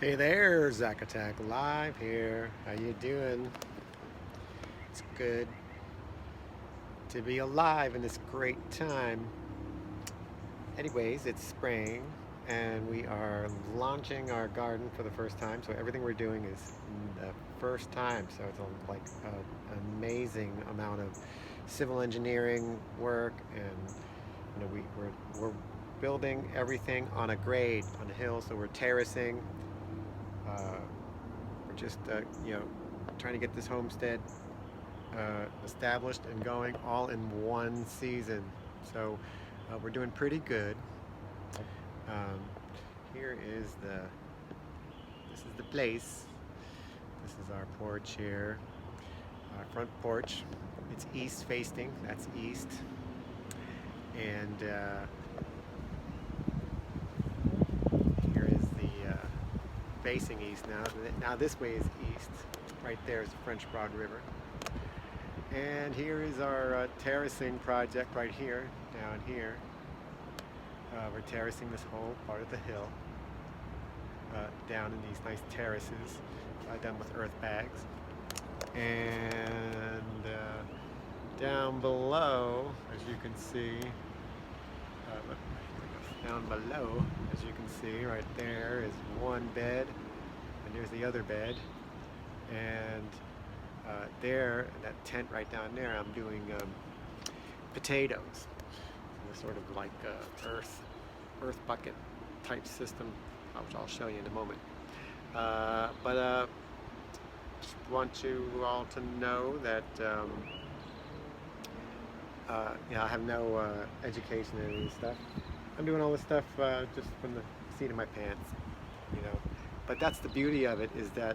Hey there, Zack Attack Live here. How you doing? It's good to be alive in this great time. Anyways, it's spring and we are launching our garden for the first time. So everything we're doing is the first time. So it's like an amazing amount of civil engineering work, and we're building everything on a grade, on a hill. So we're terracing. We're just trying to get this homestead established and going all in one season. So we're doing pretty good. Um, here is this is the place. This is our porch here, our front porch. It's east facing, that's east. And here is the facing east now. Now this way is east. Right there is the French Broad River. And here is our terracing project right here, down here. We're terracing this whole part of the hill down in these nice terraces done with earth bags. And down below, as you can see, down below, as you can see, right there is one bed, and there's the other bed. And there, that tent right down there, I'm doing potatoes. So sort of like earth bucket type system, which I'll show you in a moment. But just want you all to know that I have no education in any stuff. I'm doing all this stuff just from the seat of my pants, But that's the beauty of it, is that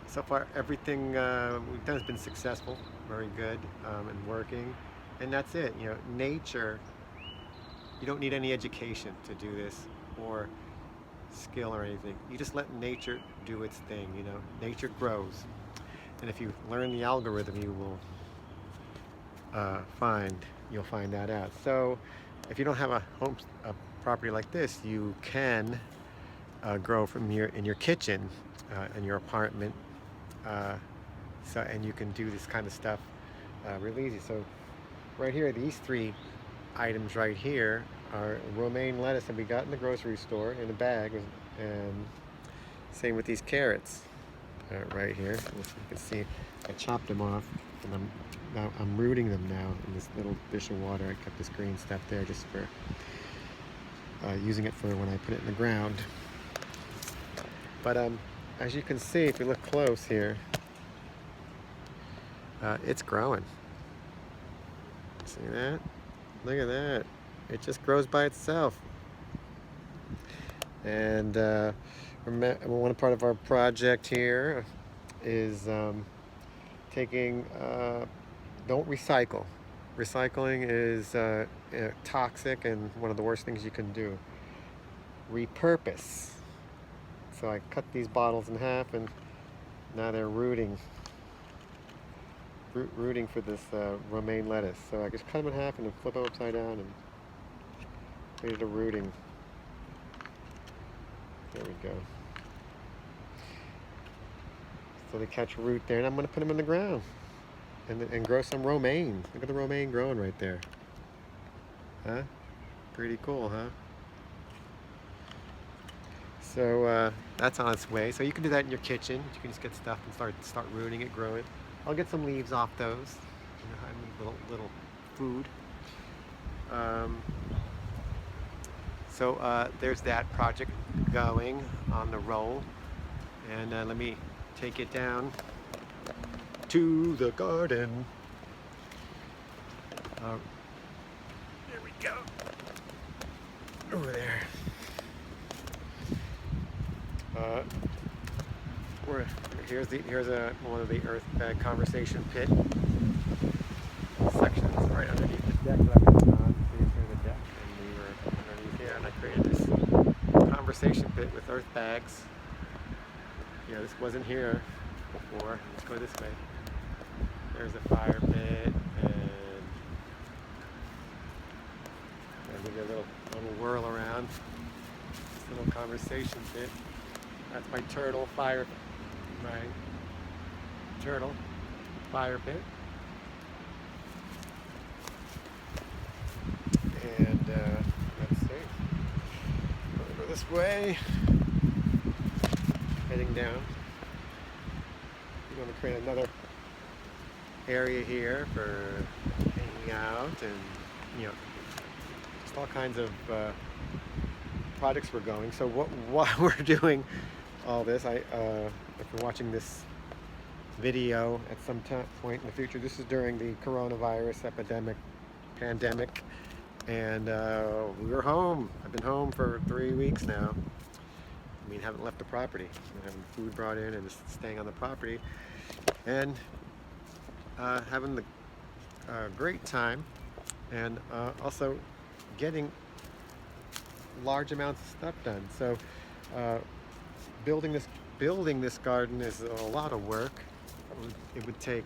so far everything we've done has been successful, very good, and working. And that's it. Nature, you don't need any education to do this, or skill or anything. You just let nature do its thing. Nature grows, and if you learn the algorithm, you will you'll find that out. So if you don't have a property like this, you can grow from in your kitchen in your apartment, and you can do this kind of stuff really easy. So right here, these three items right here are romaine lettuce that we got in the grocery store in a bag, and same with these carrots right here. As you can see, I chopped them off, and I'm rooting them now in this little dish of water. I kept this green stuff there just for using it for when I put it in the ground. But as you can see, if you look close here, it's growing. See that? Look at that. It just grows by itself. And one part of our project here is taking, don't recycle. Recycling is toxic and one of the worst things you can do. Repurpose. So I cut these bottles in half, and now they're rooting for this romaine lettuce. So I just cut them in half and then flip them upside down and ready to rooting. There we go. So they catch root there, and I'm going to put them in the ground and grow some romaine. Look at the romaine growing right there. Huh? Pretty cool, huh? So that's on its way. So you can do that in your kitchen. You can just get stuff and start rooting it, grow it. I'll get some leaves off those. I need little food. So there's that project going on the roll, and let me take it down to the garden. There we go. Over there. Here's one of the earth bag conversation pit sections right underneath the deck that I've been on. See, through the deck, and we were underneath here, and I created this conversation pit with earth bags. This wasn't here before. Let's go this way. There's a fire pit, and I'll give you a little whirl around this little conversation pit. That's my turtle fire, my turtle fire pit. And let's see, go this way, heading down. We're going to create another area here for hanging out and, just all kinds of projects we're going. So while we're doing all this, if you're watching this video at some point in the future, this is during the coronavirus pandemic, and we were home. I've been home for 3 weeks now. I mean, haven't left the property. Been having food brought in and just staying on the property, and having the great time, and also getting large amounts of stuff done. So building this garden is a lot of work. It would take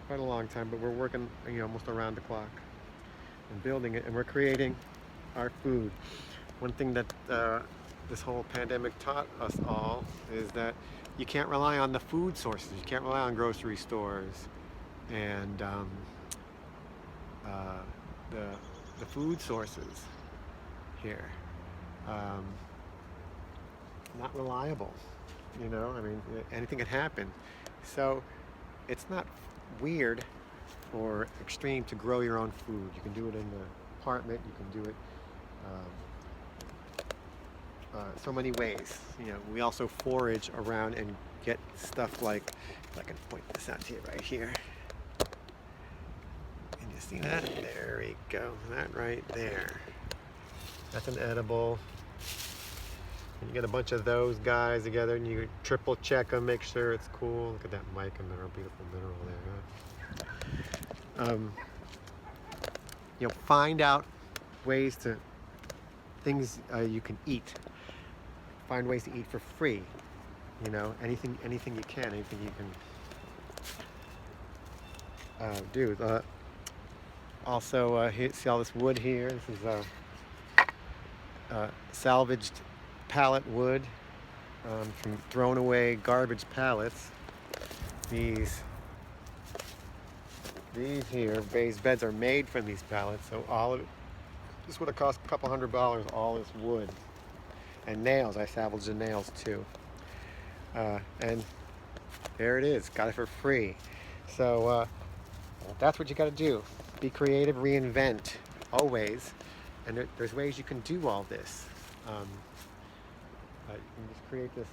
quite a long time, but we're working almost around the clock and building it, and we're creating our food. One thing that this whole pandemic taught us all is that you can't rely on the food sources. You can't rely on grocery stores and the food sources here. Not reliable, I mean, anything could happen. So it's not weird or extreme to grow your own food. You can do it in the apartment. You can do it so many ways. We also forage around and get stuff like, I can point this out to you right here. Can you see that? There we go. That right there. That's an edible. And you get a bunch of those guys together and you triple check them, make sure it's cool. Look at that mica mineral, beautiful mineral there. Find out ways to, things you can eat. Find ways to eat for free. Anything you can, anything you can do. Also, see all this wood here? This is salvaged pallet wood from thrown away garbage pallets. These here raised beds are made from these pallets, so all of it, this would have cost a couple $100, all this wood. And nails, I salvaged the nails too. And there it is, got it for free. So that's what you got to do. Be creative, reinvent, always. And there's ways you can do all this. You can just create this,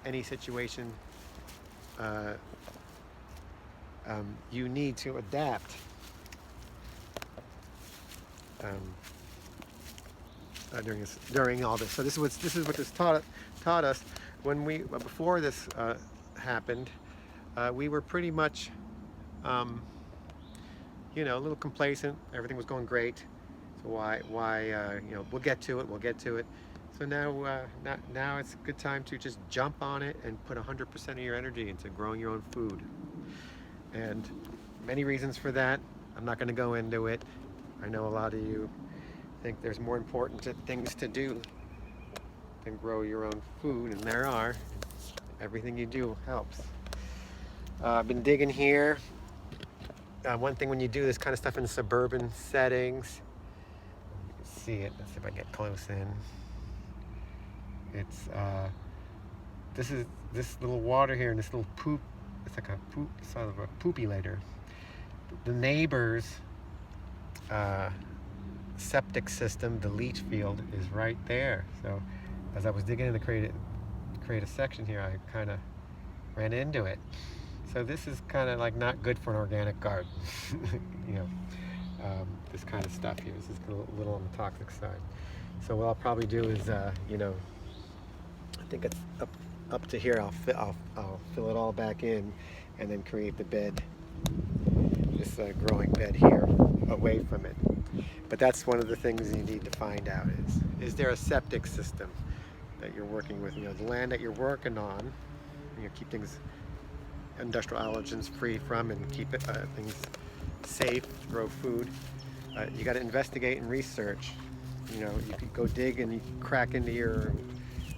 any situation you need to adapt. During all this. So this is what this taught us. When before this happened, we were pretty much a little complacent. Everything was going great. So why we'll get to it. So now it's a good time to just jump on it and put 100% of your energy into growing your own food. And many reasons for that. I'm not going to go into it. I know a lot of you think there's more important things to do than grow your own food, and there are. Everything you do helps. I've been digging here. One thing when you do this kind of stuff in suburban settings, you can see it. Let's see if I get close in. It's this little water here and this little poop. It's like a poop, sort of a poopy later. The neighbor's septic system, the leach field, is right there. So as I was digging in to create a section here, I kind of ran into it. So this is kind of like not good for an organic garden. This kind of stuff here. This is a little on the toxic side. So what I'll probably do is, I think it's up to here. I'll fill it all back in, and then create the bed, this growing bed here, away from it. But that's one of the things you need to find out is there a septic system that you're working with? The land that you're working on, keep things, industrial allergens free from, and keep things safe to grow food. You got to investigate and research You know, you could go dig and you crack into your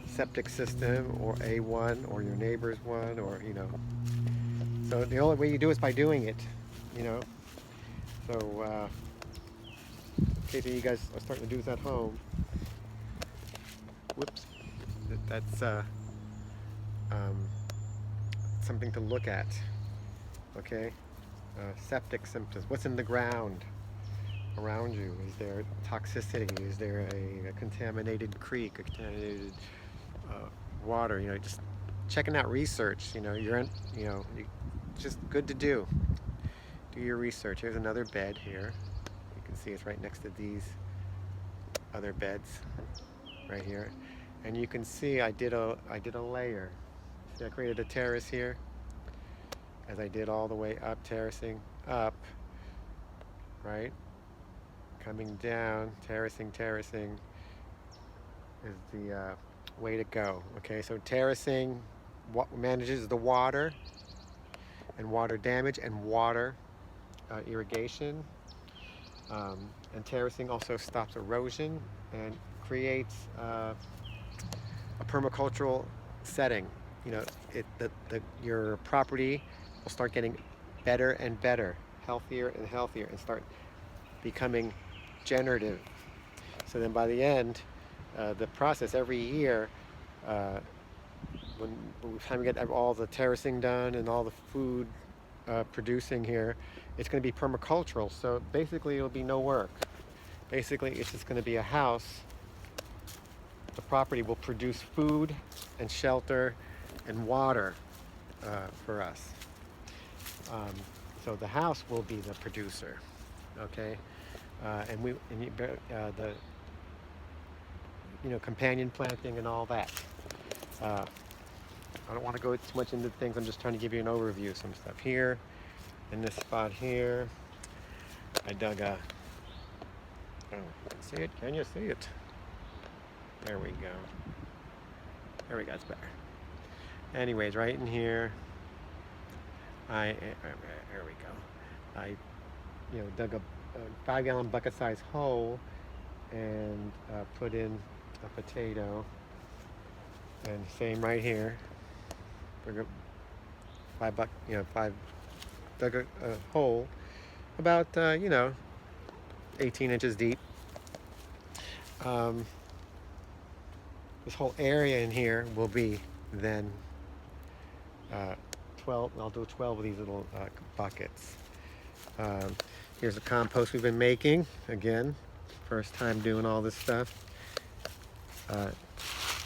septic system or A1 or your neighbor's one, or, you know. So the only way you do is by doing it, you know. So, in case you guys are starting to do this at home, whoops, that's um, something to look at, okay? Septic symptoms. What's in the ground around you? Is there toxicity? Is there a contaminated creek, a contaminated water? You know, just checking out research. You know, just good to do. Do your research. Here's another bed here. You can see it's right next to these other beds right here, and you can see I did a layer. See, I created a terrace here, as I did all the way up, terracing up, right? Coming down, terracing is the way to go. Okay, so terracing manages the water and water damage and water irrigation. And terracing also stops erosion and creates a permacultural setting. You know, your property will start getting better and better, healthier and healthier, and start becoming generative. So then by the end, the process every year, when by the time we get all the terracing done and all the food producing here, it's going to be permacultural. So basically it'll be no work. Basically it's just going to be a house. The property will produce food and shelter and water for us. So the house will be the producer, okay? The companion planting and all that. I don't want to go too much into things. I'm just trying to give you an overview of some stuff here. In this spot here, I dug a. Oh, see it? Can you see it? There we go. There we go. It's better. Anyways, right in here, there we go. I, dug a 5-gallon bucket-sized hole and put in a potato. And same right here. Dug a hole about 18 inches deep. This whole area in here will be then 12. I'll do 12 of these little buckets. Here's the compost we've been making. Again, first time doing all this stuff.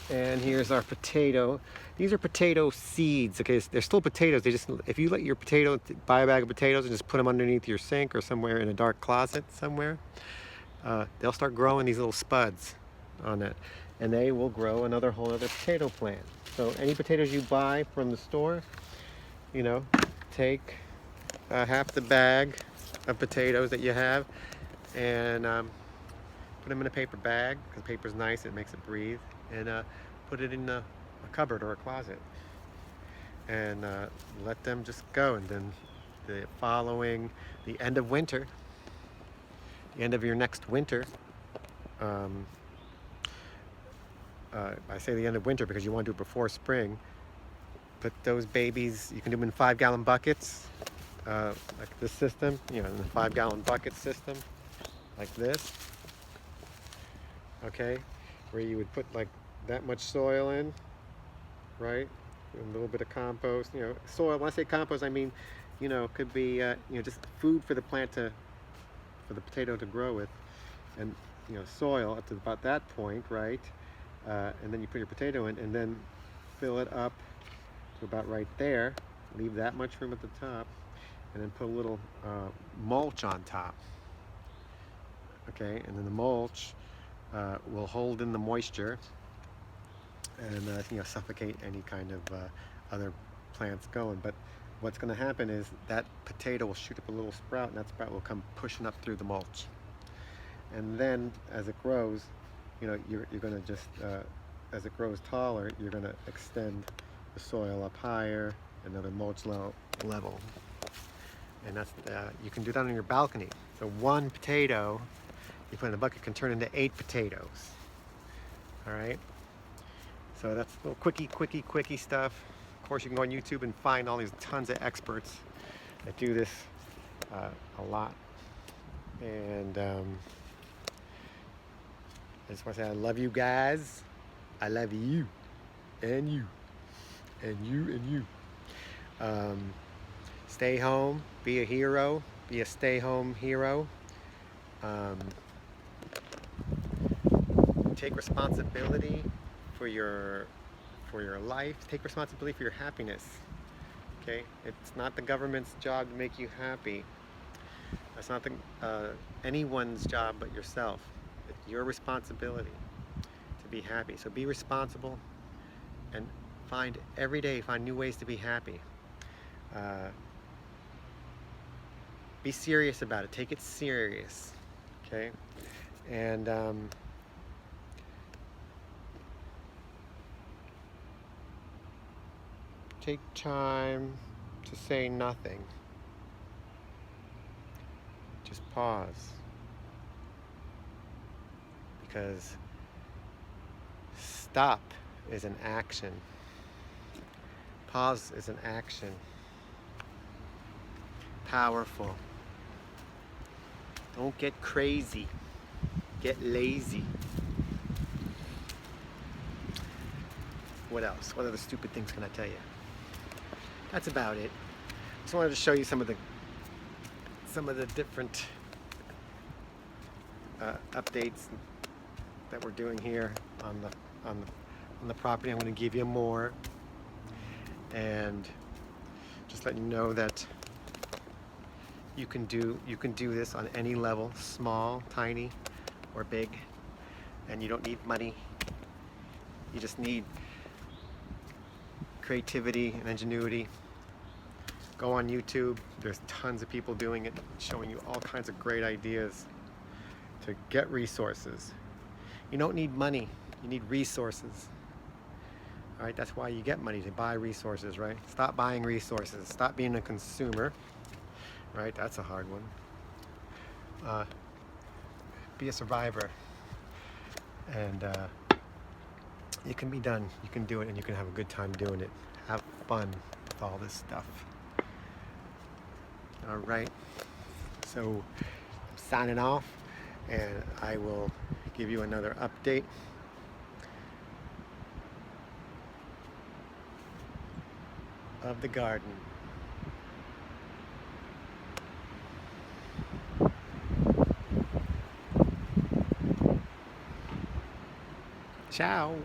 And here's our potato. These are potato seeds. Okay, they're still potatoes. If you let your buy a bag of potatoes and just put them underneath your sink or somewhere in a dark closet somewhere, they'll start growing these little spuds on it, and they will grow another whole other potato plant. So any potatoes you buy from the store, take half the bag of potatoes that you have and put them in a paper bag, because paper's nice, it makes it breathe, and put it in a cupboard or a closet, and let them just go. And then the end of winter, the end of your next winter, I say the end of winter because you want to do it before spring. Put those babies, you can do them in 5-gallon buckets, like this system, in the 5-gallon bucket system, like this, okay, where you would put like that much soil in, right, a little bit of compost, soil. When I say compost, I mean, could be, just food for the for the potato to grow with, and, soil up to about that point, right, and then you put your potato in, and then fill it up to about right there, leave that much room at the top, and then put a little mulch on top, okay, and then the mulch will hold in the moisture and suffocate any kind of other plants going. But what's going to happen is that potato will shoot up a little sprout, and that sprout will come pushing up through the mulch. And then as it grows, you're going to just, as it grows taller, you're going to extend the soil up higher, another mulch level. And that's you can do that on your balcony. So one potato you put in a bucket can turn into 8 potatoes. All right. So that's a little quickie stuff. Of course, you can go on YouTube and find all these tons of experts that do this a lot. And I just want to say I love you guys. I love you. And you. And you and you. Stay home. Be a hero. Be a stay-home hero. Take responsibility for your life. Take responsibility for your happiness. Okay? It's not the government's job to make you happy. It's not anyone's job but yourself. It's your responsibility to be happy. So be responsible and every day find new ways to be happy. Be serious about it. Take it serious. Okay? And take time to say nothing. Just pause. Because stop is an action. Pause is an action. Powerful. Don't get crazy. Get lazy. What else? What other stupid things can I tell you? That's about it. Just wanted to show you some of the different updates that we're doing here on the property. I'm going to give you more, and just letting you know that you can do this on any level, small, tiny, or big, and you don't need money. You just need creativity and ingenuity. Go on YouTube. There's tons of people doing it, showing you all kinds of great ideas to get resources. You don't need money. You need resources. All right, that's why you get money, to buy resources, right? Stop buying resources. Stop being a consumer, right? That's a hard one. Be a survivor, and it can be done. You can do it, and you can have a good time doing it. Have fun with all this stuff. All right, so I'm signing off, and I will give you another update. Of the garden. Ciao.